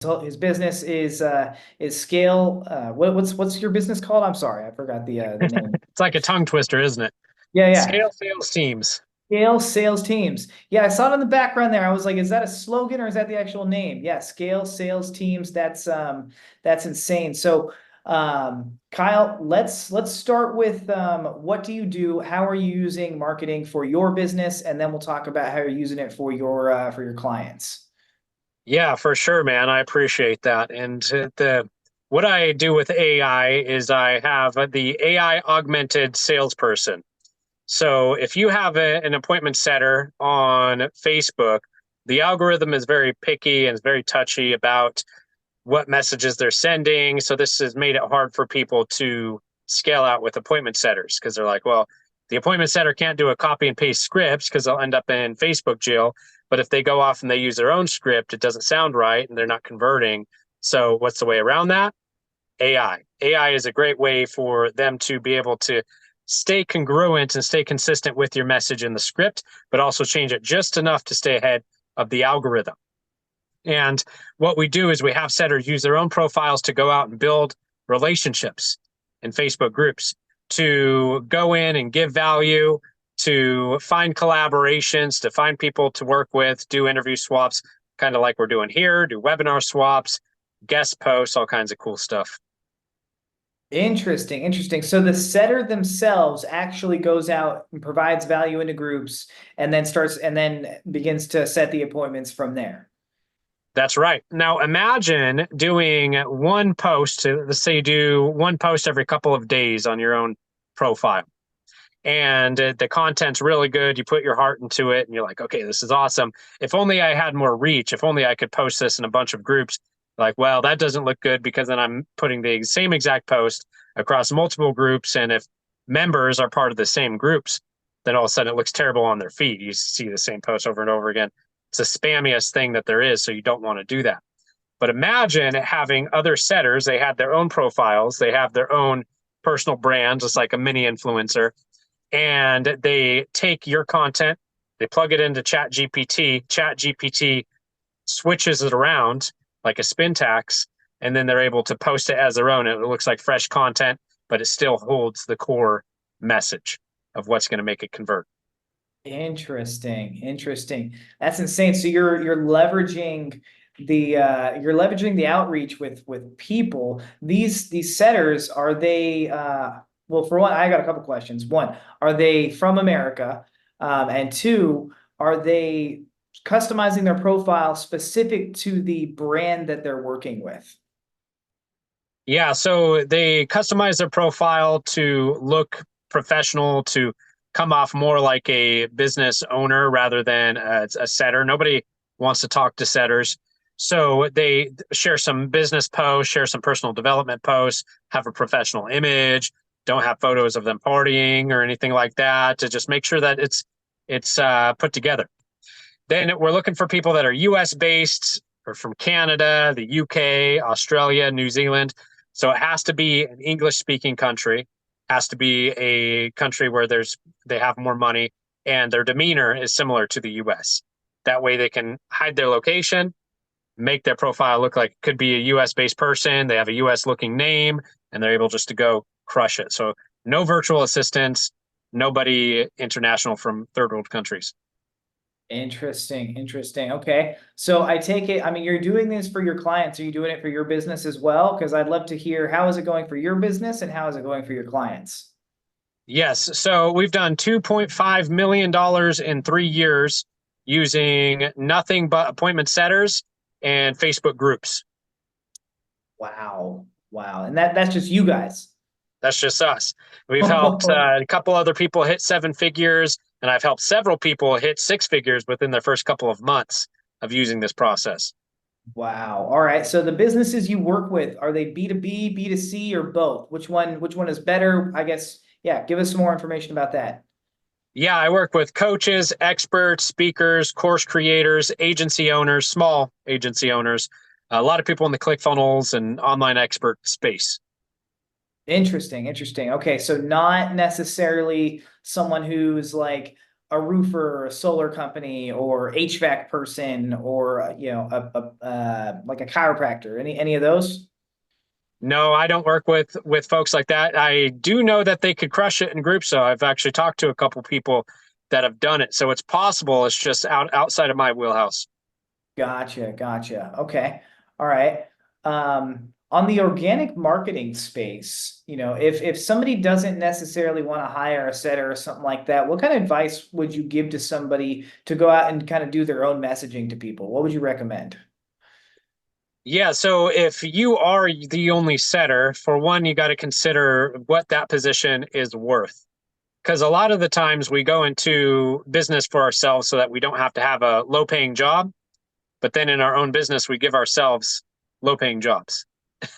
His business is Scale. What's your business called? I'm sorry, I forgot the name. It's like a tongue twister, isn't it? Yeah, yeah. Scale sales teams. Scale Sales Teams. Yeah, I saw it in the background there. I was like, is that a slogan or is that the actual name? Yeah, Scale Sales Teams. That's insane. So Kyle, let's start with what do you do? How are you using marketing for your business? And then we'll talk about how you're using it for your clients. Yeah, for sure, man. I appreciate that. And the what I do with AI is I have the AI augmented salesperson. So if you have an appointment setter on Facebook, the algorithm is very picky and is very touchy about what messages they're sending. So this has made it hard for people to scale out with appointment setters because they're like, well, the appointment setter can't do a copy and paste scripts because they'll end up in Facebook jail. But if they go off and they use their own script, it doesn't sound right and they're not converting. So what's the way around that? AI. AI is a great way for them to be able to stay congruent and stay consistent with your message in the script, but also change it just enough to stay ahead of the algorithm. And what we do is we have setters use their own profiles to go out and build relationships in Facebook groups, to go in and give value, to find collaborations, to find people to work with, do interview swaps, kind of like we're doing here, do webinar swaps, guest posts, all kinds of cool stuff. Interesting, interesting. So the setter themselves actually goes out and provides value into groups and then begins to set the appointments from there. That's right. Now imagine doing one post, let's say you do one post every couple of days on your own profile. And the content's really good. You put your heart into it and you're like, okay, this is awesome. If only I had more reach, if only I could post this in a bunch of groups. Like, well, that doesn't look good because then I'm putting the same exact post across multiple groups. And if members are part of the same groups, then all of a sudden it looks terrible on their feed. You see the same post over and over again. It's the spammiest thing that there is. So you don't want to do that. But imagine having other setters. They have their own profiles, they have their own personal brands, just like a mini influencer, and they take your content, they plug it into ChatGPT. ChatGPT switches it around like a spin tax, and then they're able to post it as their own. It looks like fresh content, but it still holds the core message of what's going to make it convert. Interesting, interesting. That's insane. So you're leveraging the outreach with people. These setters, are they well, for one, I got a couple questions. One, are they from America? And two, are they customizing their profile specific to the brand that they're working with? Yeah, so they customize their profile to look professional, to come off more like a business owner rather than a setter. Nobody wants to talk to setters. So they share some business posts, share some personal development posts, have a professional image, don't have photos of them partying or anything like that to just make sure that it's put together. Then we're looking for people that are US based or from Canada, the UK, Australia, New Zealand. So it has to be an English speaking country, has to be a country where they have more money and their demeanor is similar to the US. That way they can hide their location, make their profile look like it could be a US based person, they have a US looking name, and they're able just to go crush it. So no virtual assistants, nobody international from third world countries. Interesting, interesting. Okay. So I take it, I mean, you're doing this for your clients. Are you doing it for your business as well? Because I'd love to hear how is it going for your business and how is it going for your clients? Yes. So we've done $2.5 million in 3 years using nothing but appointment setters and Facebook groups. Wow. Wow. And that's just you guys. That's just us. We've helped a couple other people hit seven figures, and I've helped several people hit six figures within their first couple of months of using this process. Wow. All right. So the businesses you work with, are they B2B, B2C, or both? Which one is better? I guess, yeah, give us some more information about that. Yeah, I work with coaches, experts, speakers, course creators, agency owners, small agency owners, a lot of people in the ClickFunnels and online expert space. Interesting, interesting. Okay, so not necessarily someone who's like a roofer, or a solar company, or HVAC person, or like a chiropractor? Any of those? No, I don't work with folks like that. I do know that they could crush it in groups, so I've actually talked to a couple people that have done it. So it's possible. It's just outside of my wheelhouse. Gotcha, gotcha. Okay. All right. On the organic marketing space, if somebody doesn't necessarily want to hire a setter or something like that, what kind of advice would you give to somebody to go out and kind of do their own messaging to people? What would you recommend? Yeah, so if you are the only setter, for one, you got to consider what that position is worth. Because a lot of the times we go into business for ourselves so that we don't have to have a low paying job. But then in our own business, we give ourselves low paying jobs.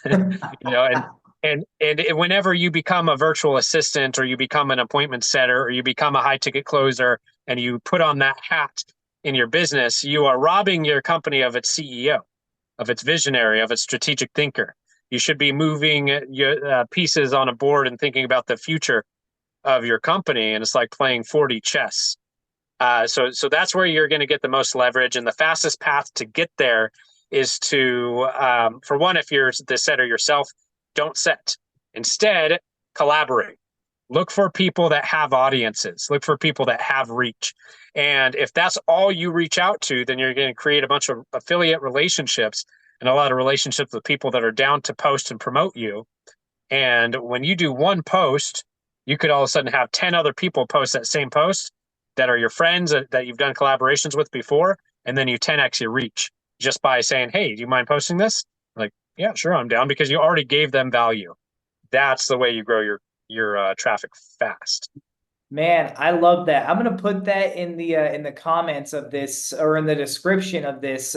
And whenever you become a virtual assistant or you become an appointment setter or you become a high ticket closer and you put on that hat in your business, you are robbing your company of its CEO, of its visionary, of its strategic thinker. You should be moving your pieces on a board and thinking about the future of your company. And it's like playing 4D chess. So that's where you're going to get the most leverage. And the fastest path to get there is to, for one, if you're the setter yourself, don't set. Instead, collaborate. Look for people that have audiences. Look for people that have reach. And if that's all you reach out to, then you're going to create a bunch of affiliate relationships and a lot of relationships with people that are down to post and promote you. And when you do one post, you could all of a sudden have 10 other people post that same post that are your friends that you've done collaborations with before. And then you 10x your reach just by saying, hey, do you mind posting this? Like, yeah, sure, I'm down, because you already gave them value. That's the way you grow your traffic fast. Man, I love that. I'm gonna put that in the comments of this, or in the description of this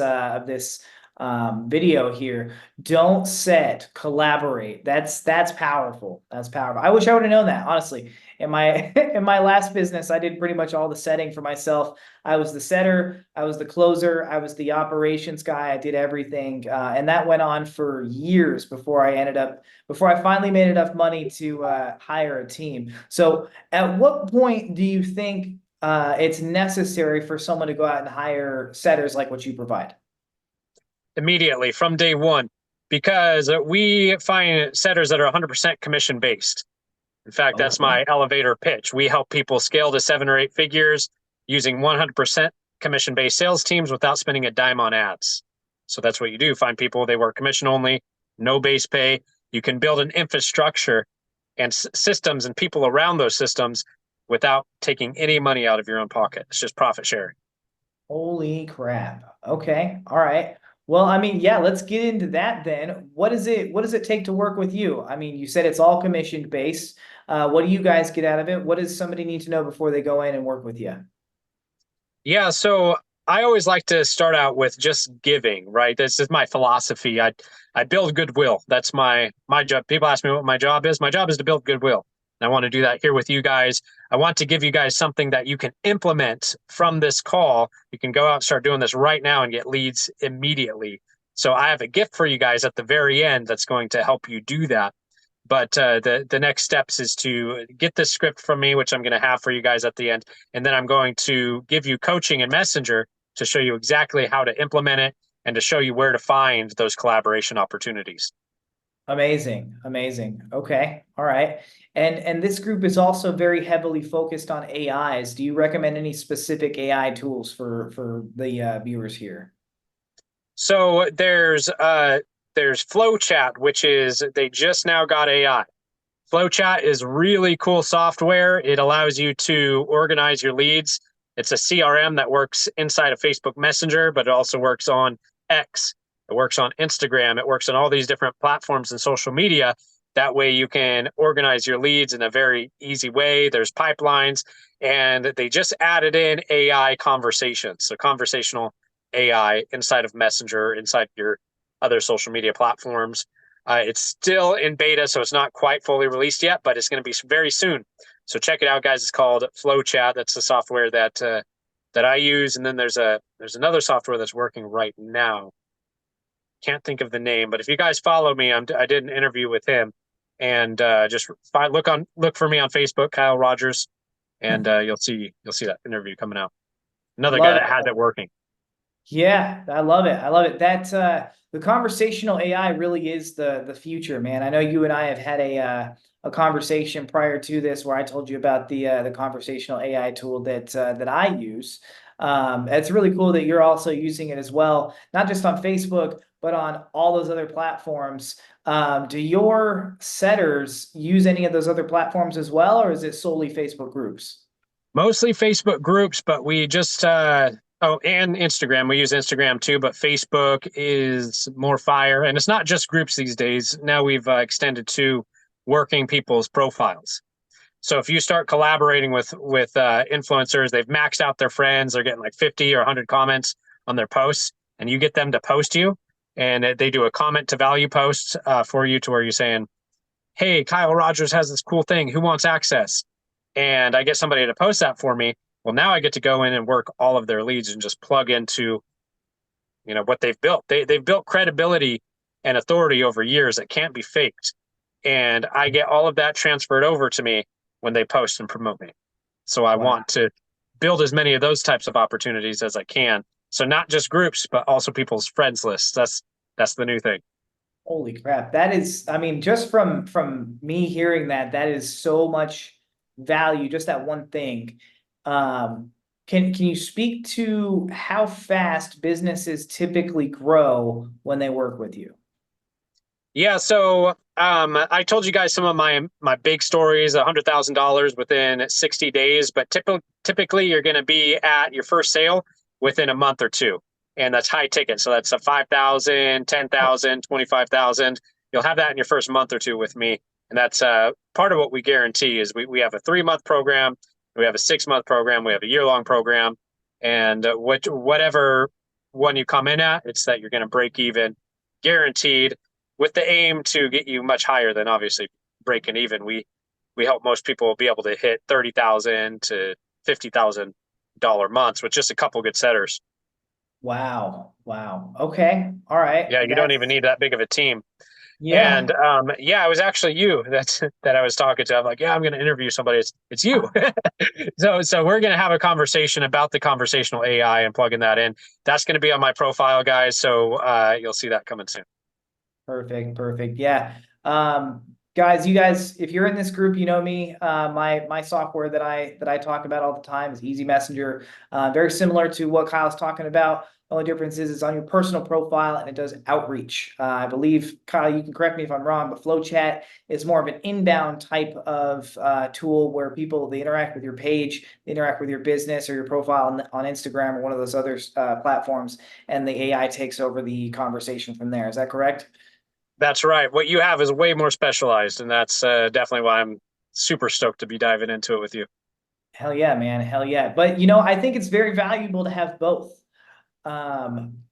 video here. Don't set, collaborate. That's powerful. That's powerful. I wish I would have known that, honestly. In my in my last business, I did pretty much all the setting for myself. I was the setter, I was the closer, I was the operations guy. I did everything, and that went on for years before I finally made enough money to hire a team. So at what point do you think it's necessary for someone to go out and hire setters like what you provide? Immediately from day one, because we find setters that are 100% commission based. In fact, that's Okay. my elevator pitch. We help people scale to 7 or 8 figures using 100% commission based sales teams without spending a dime on ads. So that's what you do. Find people, they work commission only, no base pay. You can build an infrastructure and systems and people around those systems without taking any money out of your own pocket. It's just profit sharing. Holy crap. Okay. All right. Well, I mean, yeah, let's get into that then. What does it take to work with you? I mean, you said it's all commission based. What do you guys get out of it? What does somebody need to know before they go in and work with you? Yeah, so I always like to start out with just giving, right? This is my philosophy. I build goodwill. That's my job. People ask me what my job is. My job is to build goodwill. And I want to do that here with you guys. I want to give you guys something that you can implement from this call. You can go out and start doing this right now and get leads immediately. So I have a gift for you guys at the very end that's going to help you do that. But the next steps is to get this script from me, which I'm going to have for you guys at the end, and then I'm going to give you coaching in Messenger to show you exactly how to implement it and to show you where to find those collaboration opportunities. Amazing. Amazing. Okay. All right. And this group is also very heavily focused on AIs. Do you recommend any specific AI tools for the viewers here? So there's Flow Chat, which is they just now got AI. Flowchat is really cool software. It allows you to organize your leads. It's a CRM that works inside of Facebook Messenger, but it also works on X. It works on Instagram. It works on all these different platforms and social media. That way you can organize your leads in a very easy way. There's pipelines, and they just added in AI conversations. So conversational AI inside of Messenger, inside your other social media platforms. It's still in beta, so it's not quite fully released yet, but it's going to be very soon. So check it out, guys. It's called FlowChat. That's the software that I use, and then there's another software that's working right now. Can't think of the name, but if you guys follow me, I did an interview with him, and just look for me on Facebook, Kyle Rogers, and you'll see that interview coming out. Another guy Love that it. has it working. Yeah, I love it. I love it. That the conversational AI really is the future, man. I know you and I have had a conversation prior to this where I told you about the conversational AI tool that I use. It's really cool that you're also using it as well, not just on Facebook, but on all those other platforms. Do your setters use any of those other platforms as well, or is it solely Facebook groups? Mostly Facebook groups, but we just oh, and Instagram. We use Instagram too, but Facebook is more fire, and it's not just groups these days. Now we've extended to working people's profiles. So if you start collaborating with influencers, they've maxed out their friends, they're getting like 50 or 100 comments on their posts, and you get them to post you, and they do a comment to value post for you to where you're saying, "Hey, Kyle Rogers has this cool thing. Who wants access?" And I get somebody to post that for me. Well, now I get to go in and work all of their leads and just plug into what they've built. They've built credibility and authority over years that can't be faked, and I get all of that transferred over to me when they post and promote me. So I Wow. want to build as many of those types of opportunities as I can. So not just groups, but also people's friends lists. That's the new thing. Holy crap. That is, I mean, just from me hearing that, that is so much value, just that one thing. Um, can you speak to how fast businesses typically grow when they work with you? Yeah, so I told you guys some of my big stories, $100,000 within 60 days, but typically you're going to be at your first sale within a month or two, and that's high ticket. So that's a 5,000, 10,000, 25,000. You'll have that in your first month or two with me, and that's part of what we guarantee is we have a 3 month program, we have a 6 month program, we have a year long program, and whatever one you come in at, it's that you're going to break even, guaranteed, with the aim to get you much higher than obviously breaking even. We help most people be able to hit 30,000 to $50,000 months with just a couple good setters. Wow. Wow. Okay. All right. Yeah, you don't even That's need that big of a team. yeah. And yeah, it was actually you that I was talking to. I'm like, yeah, I'm going to interview somebody. It's you. So we're going to have a conversation about the conversational AI and plugging that in. That's going to be on my profile, guys. So you'll see that coming soon. Perfect, perfect. Yeah. Guys, you guys, if you're in this group, you know me. My software that I talk about all the time is Easy Messenger. Very similar to what Kyle's talking about. The only difference is it's on your personal profile and it does outreach. I believe, Kyle, you can correct me if I'm wrong, but FlowChat is more of an inbound type of tool where people they interact with your page, they interact with your business or your profile on Instagram or one of those other platforms, and the AI takes over the conversation from there. Is that correct? That's right. What you have is way more specialized, and that's definitely why I'm super stoked to be diving into it with you. Hell yeah, man. Hell yeah. But I think it's very valuable to have both.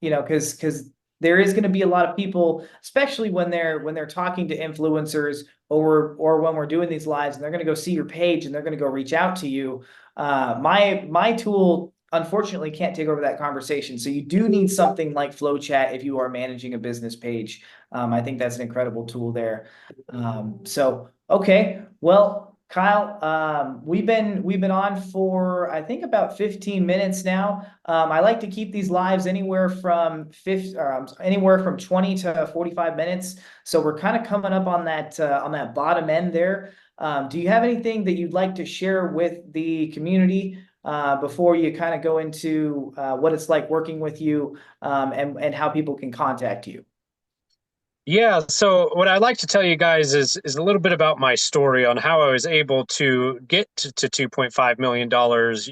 Because there is going to be a lot of people, especially when they're talking to influencers or when we're doing these lives, and they're going to go see your page and they're going to go reach out to you. My tool unfortunately can't take over that conversation. So you do need something like FlowChat if you are managing a business page. I think that's an incredible tool there. So okay, well. Kyle, we've been on for I think about 15 minutes now. I like to keep these lives anywhere from 20 to 45 minutes. So we're kind of coming up on that bottom end there. Do you have anything that you'd like to share with the community before you kind of go into what it's like working with you and how people can contact you? Yeah, so what I'd like to tell you guys is a little bit about my story on how I was able to get to $2.5 million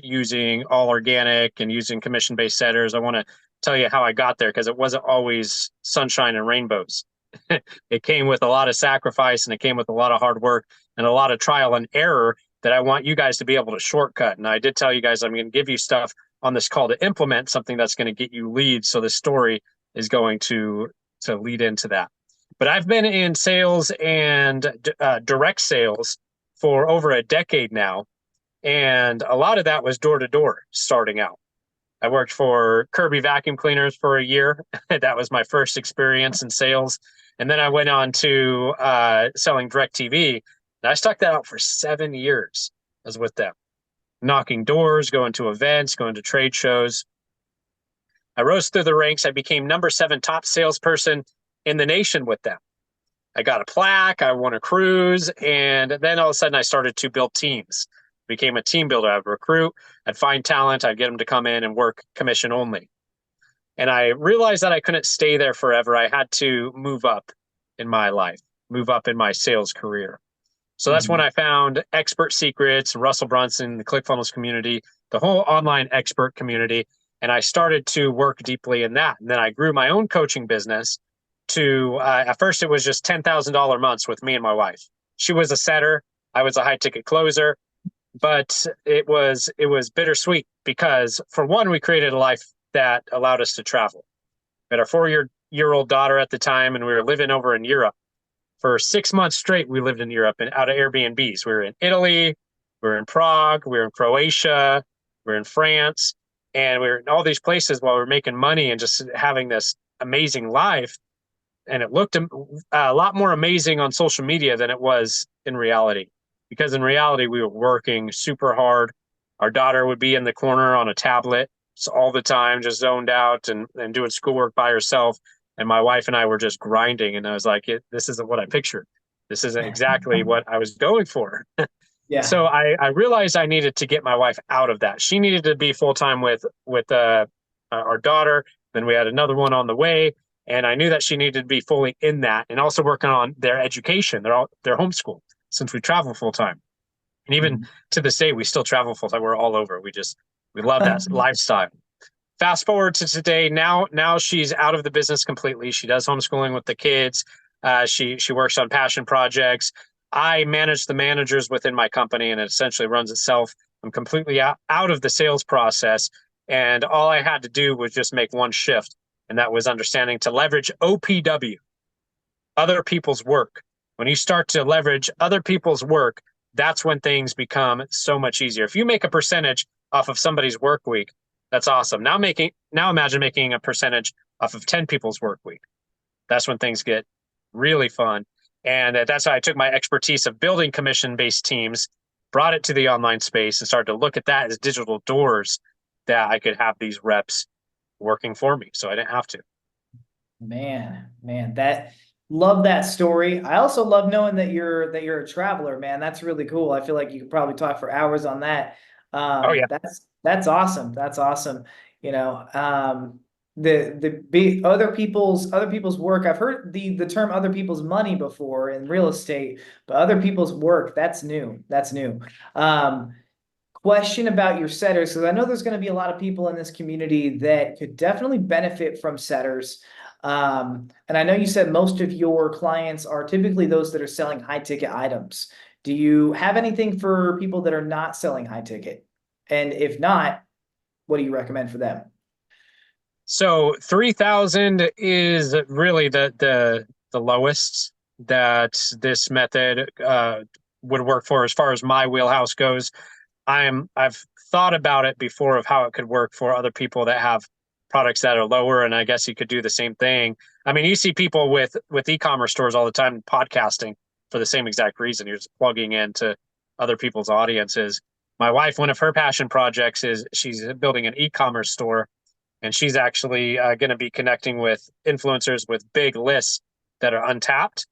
using all organic and using commission-based setters. I want to tell you how I got there because it wasn't always sunshine and rainbows. It came with a lot of sacrifice and it came with a lot of hard work and a lot of trial and error that I want you guys to be able to shortcut. And I did tell you guys I'm going to give you stuff on this call to implement something that's going to get you leads. So the story is going to lead into that. But I've been in sales and direct sales for over a decade now. And a lot of that was door to door starting out. I worked for Kirby vacuum cleaners for a year. That was my first experience in sales. And then I went on to selling direct TV. And I stuck that out for 7 years. I was with them. knocking doors, going to events, going to trade shows. I rose through the ranks. I became number 7 top salesperson in the nation with them. I got a plaque, I won a cruise, and then all of a sudden I started to build teams. Became a team builder. I'd recruit, I'd find talent, I'd get them to come in and work commission only. And I realized that I couldn't stay there forever. I had to move up in my life, move up in my sales career. So that's when Mhm. I found Expert Secrets, Russell Brunson, the ClickFunnels community, the whole online expert community. And I started to work deeply in that. And then I grew my own coaching business to, at first, it was just $10,000 months with me and my wife. She was a setter, I was a high ticket closer, but it was bittersweet because for one, we created a life that allowed us to travel. We had our 4-year old daughter at the time, and we were living over in Europe. For 6 months straight, we lived in Europe and out of Airbnbs. We were in Italy, we were in Prague, we were in Croatia, we were in France, and we were in all these places while we were making money and just having this amazing life. And it looked a lot more amazing on social media than it was in reality. Because in reality, we were working super hard. Our daughter would be in the corner on a tablet all the time, just zoned out and doing schoolwork by herself. And my wife and I were just grinding. And I was like, this isn't what I pictured. This isn't exactly what I was going for. Yeah. So I realized I needed to get my wife out of that. She needed to be full time with our daughter. Then we had another one on the way, and I knew that she needed to be fully in that, and also working on their education. They're homeschooled since we travel full time, and even Mhm. to this day we still travel full time. We're all over. We love that lifestyle. Fast forward to today. Now she's out of the business completely. She does homeschooling with the kids. She works on passion projects. I manage the managers within my company, and it essentially runs itself. I'm completely out of the sales process, and all I had to do was just make one shift, and that was understanding to leverage OPW, other people's work. When you start to leverage other people's work, that's when things become so much easier. If you make a percentage off of somebody's work week, that's awesome. Now imagine making a percentage off of 10 people's work week. That's when things get really fun. And that's how I took my expertise of building commission-based teams, brought it to the online space, and started to look at that as digital doors that I could have these reps working for me. So I didn't have to. Man, that love that story. I also love knowing that you're a traveler, man. That's really cool. I feel like you could probably talk for hours on that. Oh yeah. That's awesome. That's awesome. You know, other people's work. I've heard the term other people's money before in real estate, but other people's work, that's new. That's new. Um, Question about your setters, because I know there's going to be a lot of people in this community that could definitely benefit from setters. And I know you said most of your clients are typically those that are selling high ticket items. Do you have anything for people that are not selling high ticket? And if not, what do you recommend for them? So 3,000 is really the lowest that this method would work for as far as my wheelhouse goes. I've thought about it before of how it could work for other people that have products that are lower, and I guess you could do the same thing. I mean, you see people with e-commerce stores all the time podcasting for the same exact reason. You're just plugging into other people's audiences. My wife, one of her passion projects is she's building an e-commerce store, and she's actually going to be connecting with influencers with big lists that are untapped.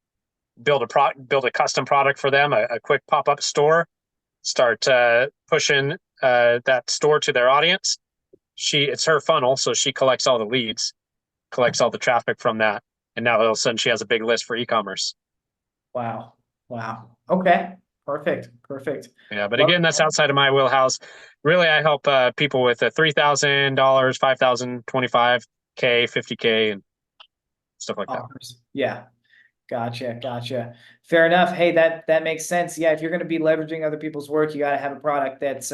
Build a custom product for them, a quick pop-up store, start pushing that store to their audience. It's her funnel, so she collects all the leads, collects all the traffic from that, and now all of a sudden she has a big list for e-commerce. Wow. Wow. Okay. Perfect. Perfect. Yeah, but Love again, that's it. outside of my wheelhouse. Really, I help people with $3,000, 5,000, 25K, 50K, and stuff like that. Offers. Yeah. Gotcha. Fair enough. Hey, that makes sense. Yeah, if you're going to be leveraging other people's work, you got to have a product that's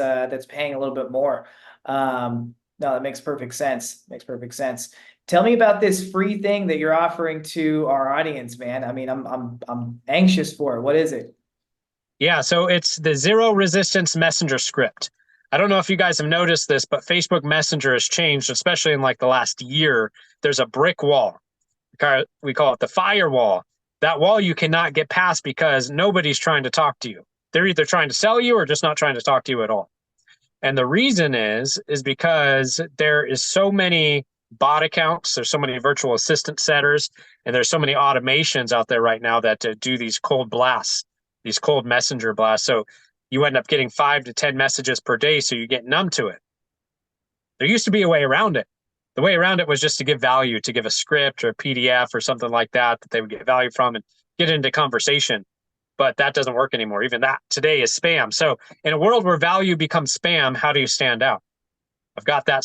paying a little bit more. No, that makes perfect sense. Makes perfect sense. Tell me about this free thing that you're offering to our audience, man. I mean, I'm anxious for it. What is it? Yeah, so it's the zero resistance messenger script. I don't know if you guys have noticed this, but Facebook Messenger has changed, especially in like the last year. There's a brick wall. We call it the firewall. That wall you cannot get past because nobody's trying to talk to you. They're either trying to sell you or just not trying to talk to you at all. And the reason is because there is so many bot accounts, there's so many virtual assistant setters, and there's so many automations out there right now that do these cold blasts, these cold messenger blasts. So you end up getting 5 to 10 messages per day, so you get numb to it. There used to be a way around it. The way around it was just to give value, to give a script or a PDF or something like that that they would get value from and get into conversation. But that doesn't work anymore. Even that today is spam. So in a world where value becomes spam, how do you stand out? I've got that